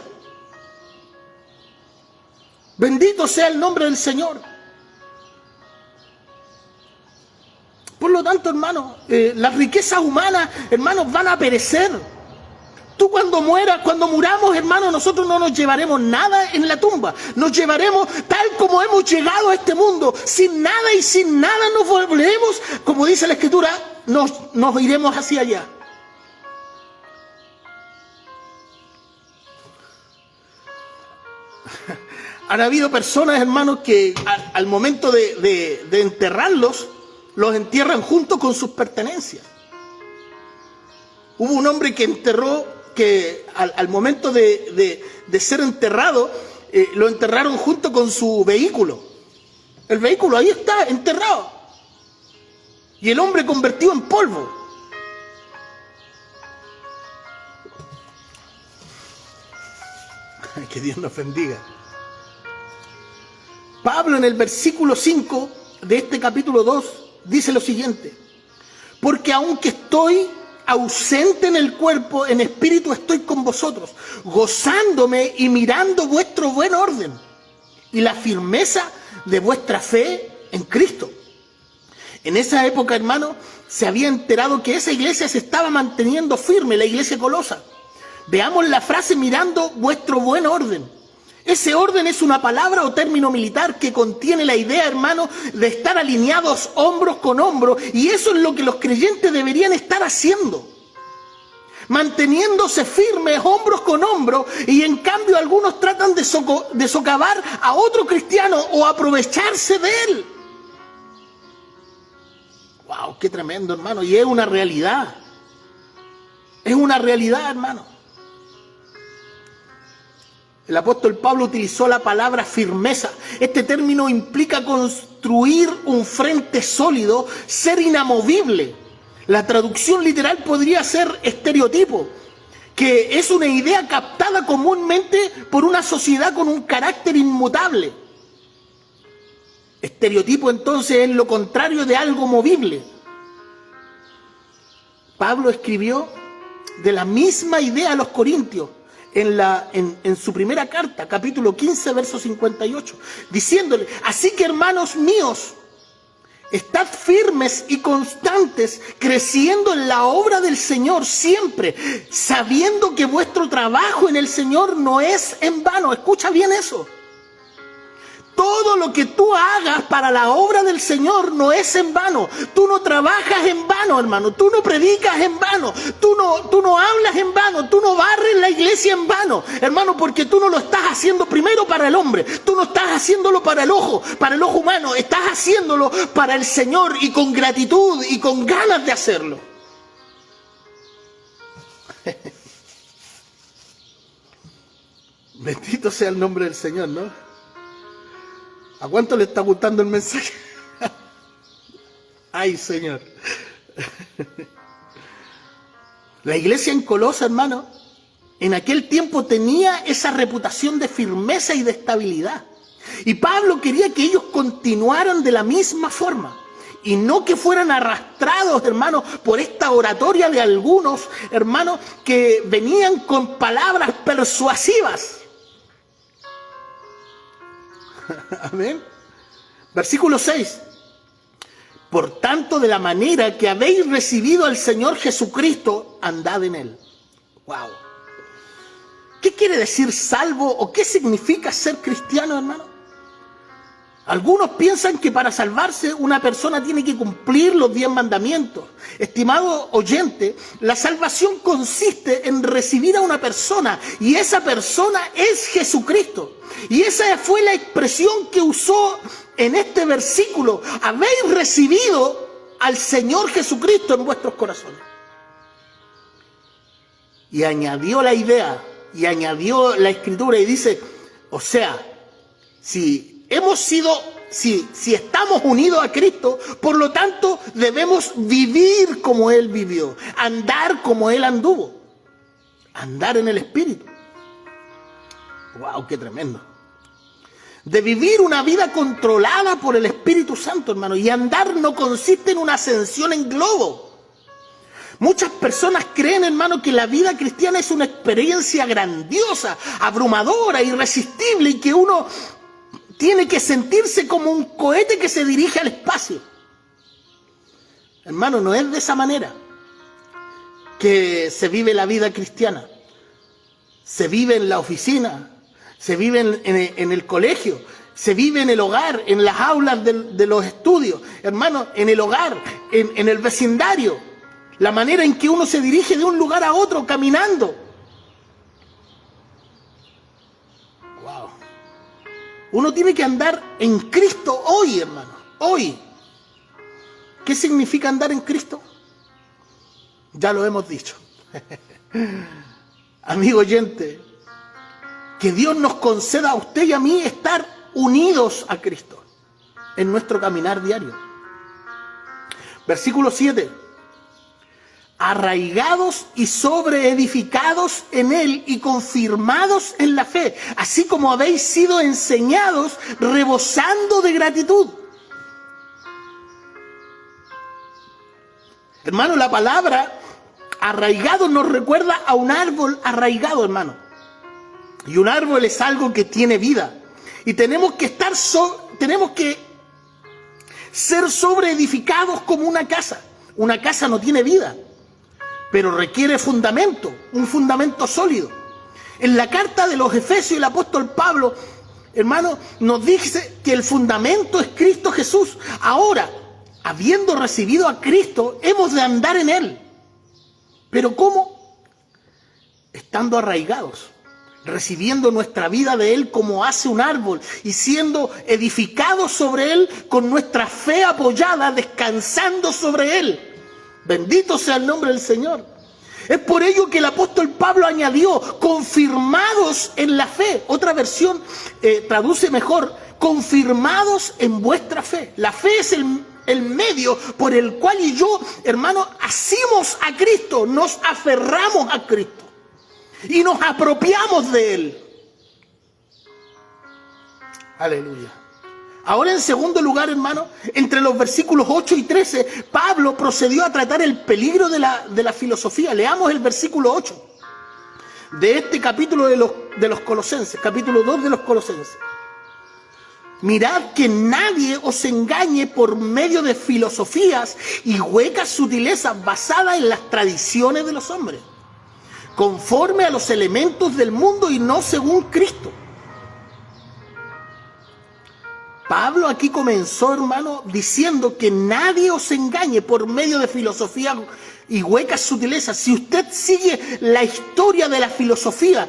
Bendito sea el nombre del Señor. Por lo tanto, hermano, las riquezas humanas, hermanos, van a perecer. Tú cuando muramos, hermano, nosotros no nos llevaremos nada en la tumba. Nos llevaremos tal como hemos llegado a este mundo. Sin nada y sin nada nos volveremos, como dice la Escritura, nos iremos hacia allá. Han habido personas, hermanos, que al momento de enterrarlos, los entierran junto con sus pertenencias. Hubo un hombre que enterró, que al momento de ser enterrado, lo enterraron junto con su vehículo. El vehículo ahí está, enterrado. Y el hombre convertido en polvo. Que Dios nos bendiga. Pablo en el versículo 5 de este capítulo 2 dice lo siguiente: porque aunque estoy ausente en el cuerpo, en espíritu estoy con vosotros, gozándome y mirando vuestro buen orden y la firmeza de vuestra fe en Cristo. En esa época, hermano, se había enterado que esa iglesia se estaba manteniendo firme, la iglesia Colosa. Veamos la frase mirando vuestro buen orden. Ese orden es una palabra o término militar que contiene la idea, hermano, de estar alineados hombros con hombros, y eso es lo que los creyentes deberían estar haciendo. Manteniéndose firmes hombros con hombros, y en cambio algunos tratan de socavar a otro cristiano o aprovecharse de él. ¡Wow! ¡Qué tremendo, hermano! Y es una realidad. Es una realidad, hermano. El apóstol Pablo utilizó la palabra firmeza. Este término implica construir un frente sólido, ser inamovible. La traducción literal podría ser estereotipo, que es una idea captada comúnmente por una sociedad con un carácter inmutable. Estereotipo entonces es lo contrario de algo movible. Pablo escribió de la misma idea a los corintios en su primera carta, capítulo 15, verso 58, diciéndole: así que, hermanos míos, estad firmes y constantes, creciendo en la obra del Señor siempre, sabiendo que vuestro trabajo en el Señor no es en vano. Escucha bien eso. Todo lo que tú hagas para la obra del Señor no es en vano. Tú no trabajas en vano, hermano. Tú no predicas en vano. Tú no hablas en vano. Tú no barres la iglesia en vano, hermano, porque tú no lo estás haciendo primero para el hombre. Tú no estás haciéndolo para el ojo humano. Estás haciéndolo para el Señor, y con gratitud y con ganas de hacerlo. Bendito sea el nombre del Señor, ¿no? ¿A cuánto le está gustando el mensaje? Ay, Señor. La iglesia en Colosa, hermano, en aquel tiempo tenía esa reputación de firmeza y de estabilidad. Y Pablo quería que ellos continuaran de la misma forma, y no que fueran arrastrados, hermano, por esta oratoria de algunos, hermano, que venían con palabras persuasivas. Amén. Versículo 6. Por tanto, de la manera que habéis recibido al Señor Jesucristo, andad en él. Wow. ¿Qué quiere decir salvo o qué significa ser cristiano, hermano? Algunos piensan que para salvarse una persona tiene que cumplir los 10 mandamientos. Estimado oyente, la salvación consiste en recibir a una persona, y esa persona es Jesucristo. Y esa fue la expresión que usó en este versículo: habéis recibido al Señor Jesucristo en vuestros corazones. Y añadió la idea, y añadió la escritura, y dice, o sea, si estamos unidos a Cristo, por lo tanto debemos vivir como Él vivió, andar como Él anduvo, andar en el Espíritu. ¡Wow! ¡Qué tremendo! De vivir una vida controlada por el Espíritu Santo, hermano. Y andar no consiste en una ascensión en globo. Muchas personas creen, hermano, que la vida cristiana es una experiencia grandiosa, abrumadora, irresistible, y que uno tiene que sentirse como un cohete que se dirige al espacio. Hermano, no es de esa manera que se vive la vida cristiana. Se vive en la oficina, se vive en el colegio, se vive en el hogar, en las aulas de los estudios. Hermano, en el hogar, en el vecindario. La manera en que uno se dirige de un lugar a otro caminando. Wow. Uno tiene que andar en Cristo hoy, hermano. Hoy. ¿Qué significa andar en Cristo? Ya lo hemos dicho. Amigo oyente, que Dios nos conceda a usted y a mí estar unidos a Cristo en nuestro caminar diario. Versículo 7. Arraigados y sobreedificados en Él y confirmados en la fe, así como habéis sido enseñados, rebosando de gratitud. Hermano, la palabra arraigado nos recuerda a un árbol arraigado, hermano. Y un árbol es algo que tiene vida. Y tenemos que ser sobreedificados como una casa. Una casa no tiene vida, pero requiere fundamento, un fundamento sólido. En la carta de los Efesios, el apóstol Pablo, hermano, nos dice que el fundamento es Cristo Jesús. Ahora, habiendo recibido a Cristo, hemos de andar en Él. ¿Pero cómo? Estando arraigados, recibiendo nuestra vida de Él como hace un árbol y siendo edificados sobre Él con nuestra fe apoyada, descansando sobre Él. Bendito sea el nombre del Señor. Es por ello que el apóstol Pablo añadió, confirmados en la fe. Otra versión traduce mejor, confirmados en vuestra fe. La fe es el medio por el cual y yo, hermano, asimos a Cristo, nos aferramos a Cristo y nos apropiamos de Él. Aleluya. Ahora, en segundo lugar, hermano, entre los versículos 8 y 13, Pablo procedió a tratar el peligro de la filosofía. Leamos el versículo 8 de este capítulo de los Colosenses, capítulo 2 de los Colosenses. Mirad que nadie os engañe por medio de filosofías y huecas sutilezas basadas en las tradiciones de los hombres, conforme a los elementos del mundo y no según Cristo. Pablo aquí comenzó, hermano, diciendo que nadie os engañe por medio de filosofía y huecas sutilezas. Si usted sigue la historia de la filosofía,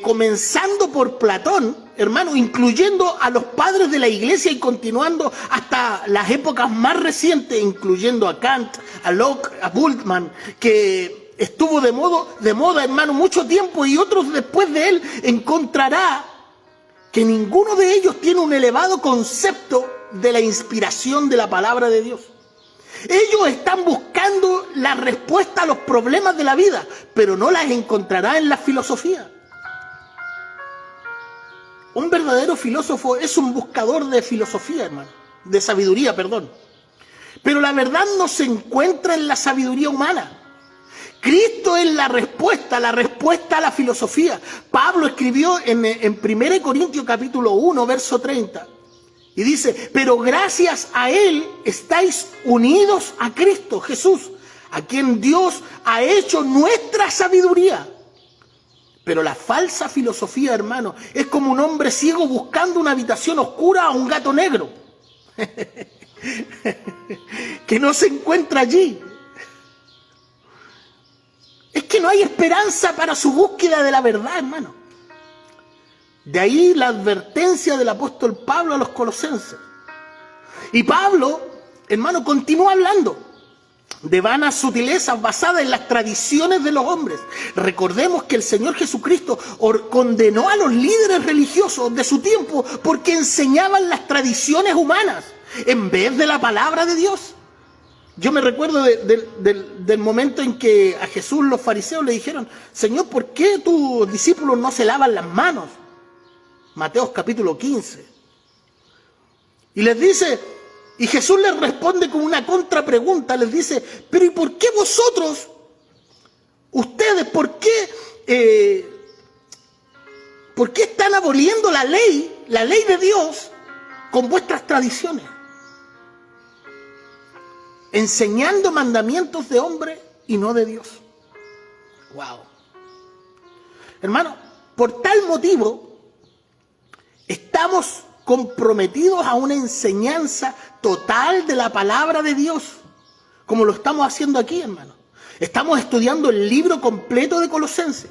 comenzando por Platón, hermano, incluyendo a los padres de la iglesia y continuando hasta las épocas más recientes, incluyendo a Kant, a Locke, a Bultmann, que estuvo de moda, hermano, mucho tiempo, y otros después de él, encontrará que ninguno de ellos tiene un elevado concepto de la inspiración de la palabra de Dios. Ellos están buscando la respuesta a los problemas de la vida, pero no las encontrará en la filosofía. Un verdadero filósofo es un buscador de filosofía, hermano, de sabiduría, perdón. Pero la verdad no se encuentra en la sabiduría humana. Cristo es la respuesta a la filosofía. Pablo escribió en 1 Corintios capítulo 1, verso 30. Y dice, pero gracias a Él estáis unidos a Cristo Jesús, a quien Dios ha hecho nuestra sabiduría. Pero la falsa filosofía, hermano, es como un hombre ciego buscando una habitación oscura a un gato negro. Que no se encuentra allí. Es que no hay esperanza para su búsqueda de la verdad, hermano. De ahí la advertencia del apóstol Pablo a los colosenses. Y Pablo, hermano, continúa hablando de vanas sutilezas basadas en las tradiciones de los hombres. Recordemos que el Señor Jesucristo condenó a los líderes religiosos de su tiempo porque enseñaban las tradiciones humanas en vez de la palabra de Dios. Yo me recuerdo del momento en que a Jesús los fariseos le dijeron, Señor, ¿por qué tus discípulos no se lavan las manos? Mateo capítulo 15. Y les dice, y Jesús les responde con una contrapregunta, les dice, pero ¿y por qué vosotros, ustedes, por qué están aboliendo la ley de Dios con vuestras tradiciones? enseñando mandamientos de hombre y no de Dios. Wow. Hermano, por tal motivo estamos comprometidos a una enseñanza total de la palabra de Dios, como lo estamos haciendo aquí, hermano. Estamos estudiando el libro completo de Colosenses.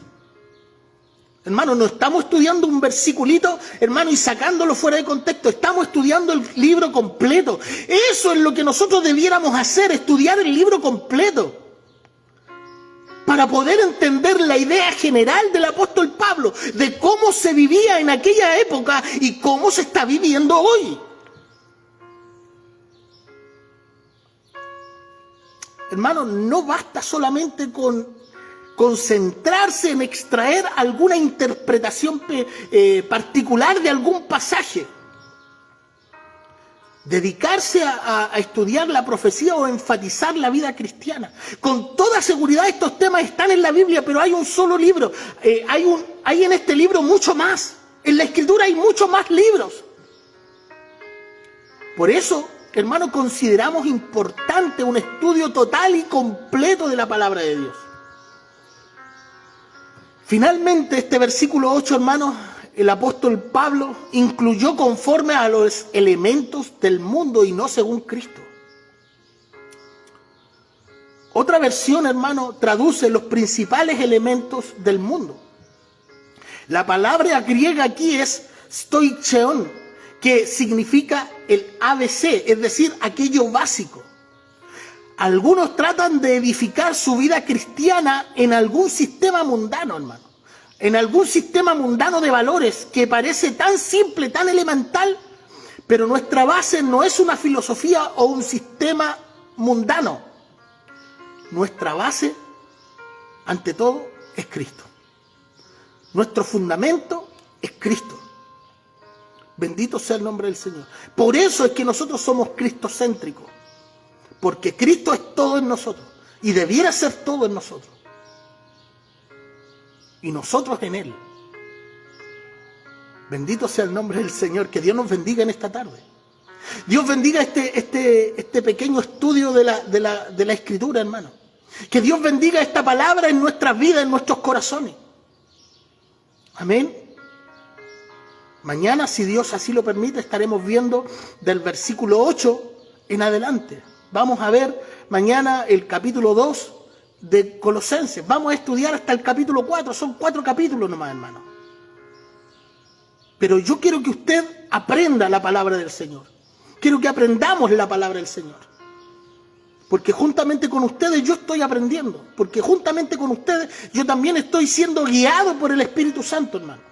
Hermano, no estamos estudiando un versiculito, hermano, y sacándolo fuera de contexto. Estamos estudiando el libro completo. Eso es lo que nosotros debiéramos hacer, estudiar el libro completo, para poder entender la idea general del apóstol Pablo, de cómo se vivía en aquella época y cómo se está viviendo hoy. Hermano, no basta solamente con concentrarse en extraer alguna interpretación particular de algún pasaje. Dedicarse a estudiar la profecía o enfatizar la vida cristiana. Con toda seguridad estos temas están en la Biblia, pero hay un solo libro. Hay en este libro mucho más. En la Escritura hay muchos más libros. Por eso, hermano, consideramos importante un estudio total y completo de la palabra de Dios. Finalmente, este versículo 8, hermanos, el apóstol Pablo incluyó conforme a los elementos del mundo y no según Cristo. Otra versión, hermano, traduce los principales elementos del mundo. La palabra griega aquí es stoicheon, que significa el ABC, es decir, aquello básico. Algunos tratan de edificar su vida cristiana en algún sistema mundano, hermano. En algún sistema mundano de valores que parece tan simple, tan elemental, pero nuestra base no es una filosofía o un sistema mundano. Nuestra base, ante todo, es Cristo. Nuestro fundamento es Cristo. Bendito sea el nombre del Señor. Por eso es que nosotros somos cristocéntricos. Porque Cristo es todo en nosotros. Y debiera ser todo en nosotros. Y nosotros en Él. Bendito sea el nombre del Señor. Que Dios nos bendiga en esta tarde. Dios bendiga este pequeño estudio de la Escritura, hermano. Que Dios bendiga esta palabra en nuestras vidas, en nuestros corazones. Amén. Mañana, si Dios así lo permite, estaremos viendo del versículo 8 en adelante. Vamos a ver mañana el capítulo 2 de Colosenses. Vamos a estudiar hasta el capítulo 4. Son 4 capítulos nomás, hermano. Pero yo quiero que usted aprenda la palabra del Señor. Quiero que aprendamos la palabra del Señor. Porque juntamente con ustedes yo estoy aprendiendo. Porque juntamente con ustedes yo también estoy siendo guiado por el Espíritu Santo, hermano.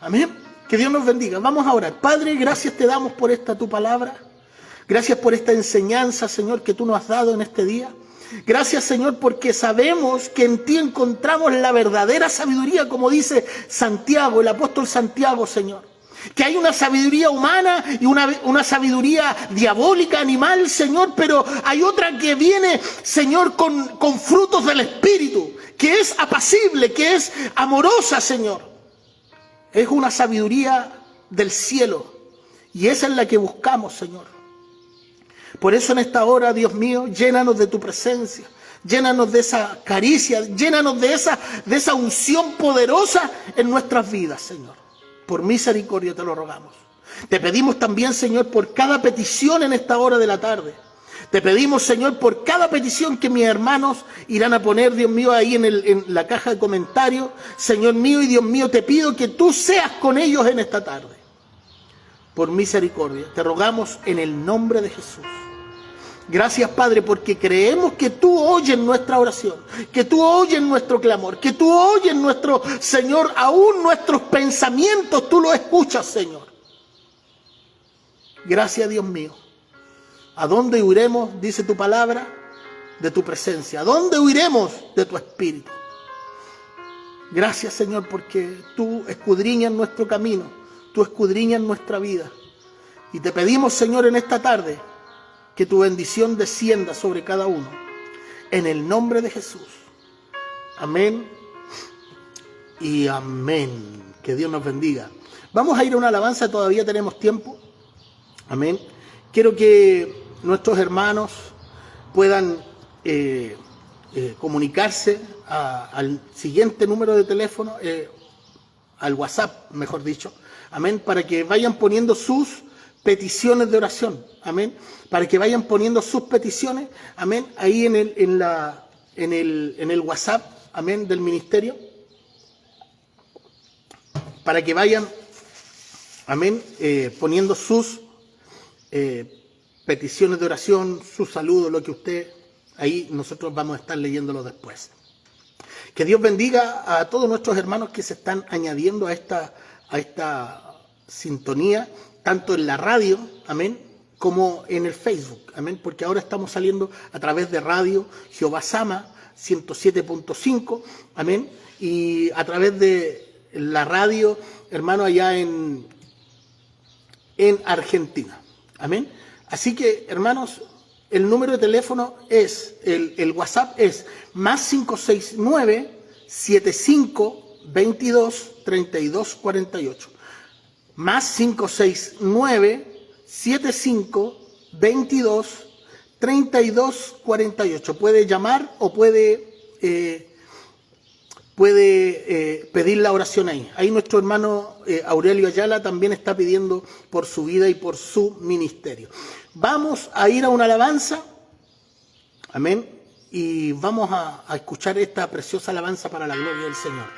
Amén. Que Dios nos bendiga. Vamos a orar. Padre, gracias te damos por esta tu palabra. Gracias por esta enseñanza, Señor, que tú nos has dado en este día. Gracias, Señor, porque sabemos que en ti encontramos la verdadera sabiduría, como dice Santiago, el apóstol Santiago, Señor. Que hay una sabiduría humana y una sabiduría diabólica, animal, Señor, pero hay otra que viene, Señor, con frutos del Espíritu, que es apacible, que es amorosa, Señor. Es una sabiduría del cielo y esa es la que buscamos, Señor. Por eso en esta hora, Dios mío, llénanos de tu presencia, llénanos de esa caricia, llénanos de esa unción poderosa en nuestras vidas, Señor. Por misericordia te lo rogamos. Te pedimos también, Señor, por cada petición en esta hora de la tarde. Te pedimos, Señor, por cada petición que mis hermanos irán a poner, Dios mío, ahí en la caja de comentarios. Señor mío y Dios mío, te pido que tú seas con ellos en esta tarde. Por misericordia, te rogamos en el nombre de Jesús. Gracias, Padre, porque creemos que tú oyes nuestra oración, que tú oyes nuestro clamor, que tú oyes nuestro, Señor, aún nuestros pensamientos, tú los escuchas, Señor. Gracias, Dios mío. ¿A dónde huiremos, dice tu palabra? De tu presencia. ¿A dónde huiremos? De tu espíritu. Gracias, Señor, porque tú escudriñas nuestro camino, tú escudriñas nuestra vida. Y te pedimos, Señor, en esta tarde, que tu bendición descienda sobre cada uno. En el nombre de Jesús. Amén y amén. Que Dios nos bendiga. Vamos a ir a una alabanza, todavía tenemos tiempo. Amén. Quiero que nuestros hermanos puedan comunicarse al siguiente número de teléfono, al WhatsApp, mejor dicho, amén, para que vayan poniendo sus peticiones de oración, amén, para que vayan poniendo sus peticiones, amén, ahí en el WhatsApp, amén, del ministerio, para que vayan, amén, poniendo sus peticiones de oración, sus saludos, lo que usted, ahí nosotros vamos a estar leyéndolo después. Que Dios bendiga a todos nuestros hermanos que se están añadiendo a esta sintonía, tanto en la radio, amén, como en el Facebook, amén, porque ahora estamos saliendo a través de radio Jehová Sama 107.5, amén, y a través de la radio, hermano, allá en Argentina, amén. Así que, hermanos, el número de teléfono es, el WhatsApp es más 569-7522-3248. Más 569-7522-3248. Puede llamar o puede pedir la oración ahí. Ahí nuestro hermano Aurelio Ayala también está pidiendo por su vida y por su ministerio. Vamos a ir a una alabanza, amén, y vamos a escuchar esta preciosa alabanza para la gloria del Señor.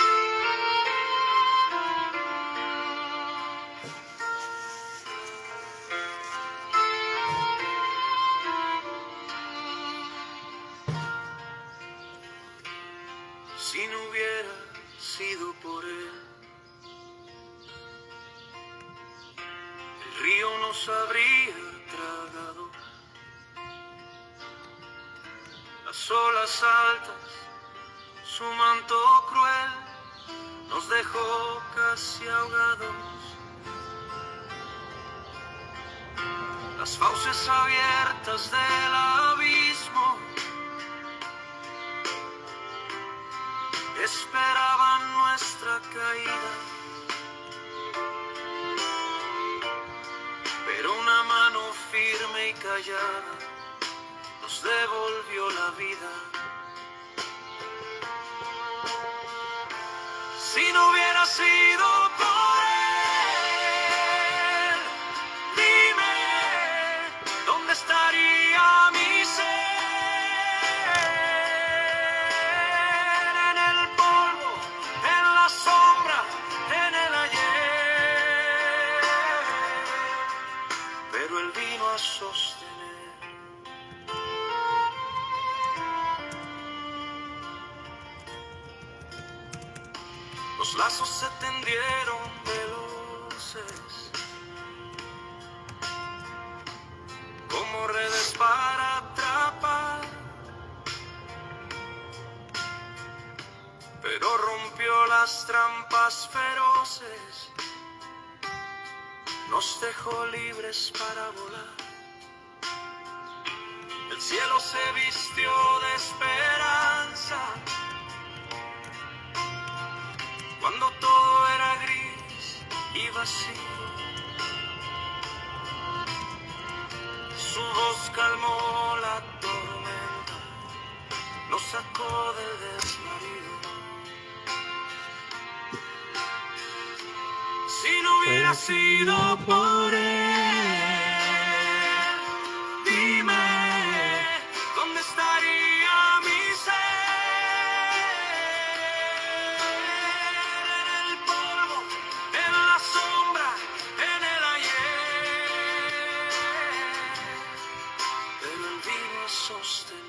Si no hubiera sido por él, el río nos habría tragado, las olas altas, su manto cruel nos dejó casi ahogados, las fauces abiertas del abismo esperaban nuestra caída, pero una mano firme y callada nos devolvió la vida. Si no hubiera sido por él, dime, ¿dónde estaría mi ser? Sostener. Los lazos se tendieron veloces como redes para atrapar, pero rompió las trampas feroces, nos dejó libres para volar. El cielo se vistió de esperanza cuando todo era gris y vacío. Su voz calmó la tormenta, nos sacó del desvarío. Si no hubiera sido por él, dime, ¿dónde estaría mi ser? En el polvo, en la sombra, en el ayer, pero él vino a sostener.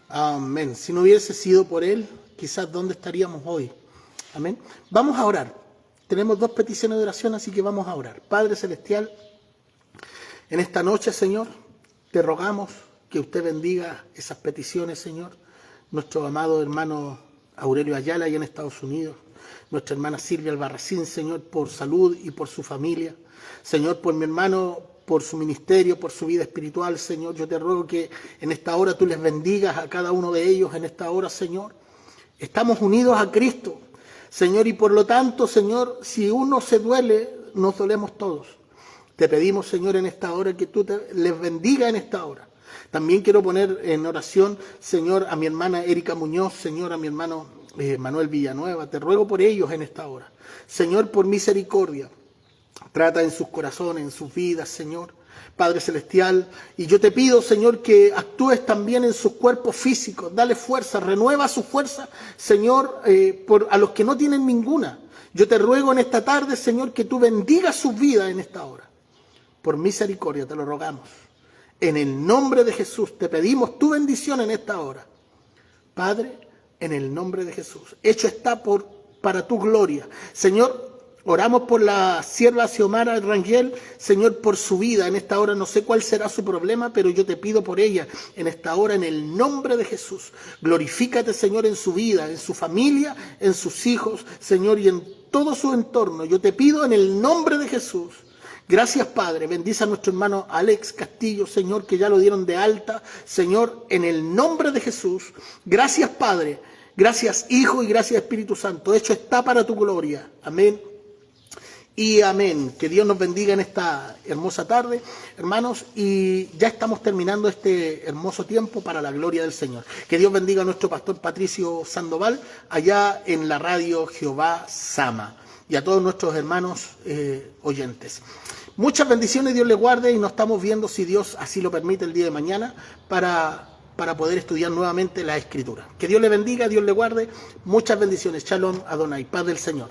Amén. Si no hubiese sido por él, quizás ¿dónde estaríamos hoy? Amén. Vamos a orar. Tenemos 2 peticiones de oración, así que vamos a orar. Padre Celestial, en esta noche, Señor, te rogamos que usted bendiga esas peticiones, Señor. Nuestro amado hermano Aurelio Ayala, allá en Estados Unidos. Nuestra hermana Silvia Albarracín, Señor, por salud y por su familia. Señor, por mi hermano por su ministerio, por su vida espiritual, Señor. Yo te ruego que en esta hora tú les bendigas a cada uno de ellos en esta hora, Señor. Estamos unidos a Cristo, Señor, y por lo tanto, Señor, si uno se duele, nos dolemos todos. Te pedimos, Señor, en esta hora que tú les bendiga en esta hora. También quiero poner en oración, Señor, a mi hermana Erika Muñoz, Señor, a mi hermano Manuel Villanueva. Te ruego por ellos en esta hora. Señor, por misericordia, trata en sus corazones, en sus vidas, Señor, Padre Celestial. Y yo te pido, Señor, que actúes también en sus cuerpos físicos. Dale fuerza, renueva su fuerza, Señor, a los que no tienen ninguna. Yo te ruego en esta tarde, Señor, que tú bendigas sus vidas en esta hora. Por misericordia te lo rogamos. En el nombre de Jesús te pedimos tu bendición en esta hora. Padre, en el nombre de Jesús. Hecho está para tu gloria. Señor, oramos por la sierva Xiomara Rangel, Señor, por su vida. En esta hora no sé cuál será su problema, pero yo te pido por ella en esta hora, en el nombre de Jesús. Glorifícate, Señor, en su vida, en su familia, en sus hijos, Señor, y en todo su entorno. Yo te pido en el nombre de Jesús. Gracias, Padre. Bendice a nuestro hermano Alex Castillo, Señor, que ya lo dieron de alta. Señor, en el nombre de Jesús. Gracias, Padre. Gracias, Hijo, y gracias, Espíritu Santo. Hecho está para tu gloria. Amén y amén. Que Dios nos bendiga en esta hermosa tarde, hermanos, y ya estamos terminando este hermoso tiempo para la gloria del Señor. Que Dios bendiga a nuestro pastor Patricio Sandoval, allá en la radio Jehová Sama, y a todos nuestros hermanos oyentes. Muchas bendiciones, Dios les guarde, y nos estamos viendo, si Dios así lo permite, el día de mañana, para poder estudiar nuevamente la Escritura. Que Dios le bendiga, Dios le guarde. Muchas bendiciones. Shalom Adonai, paz del Señor.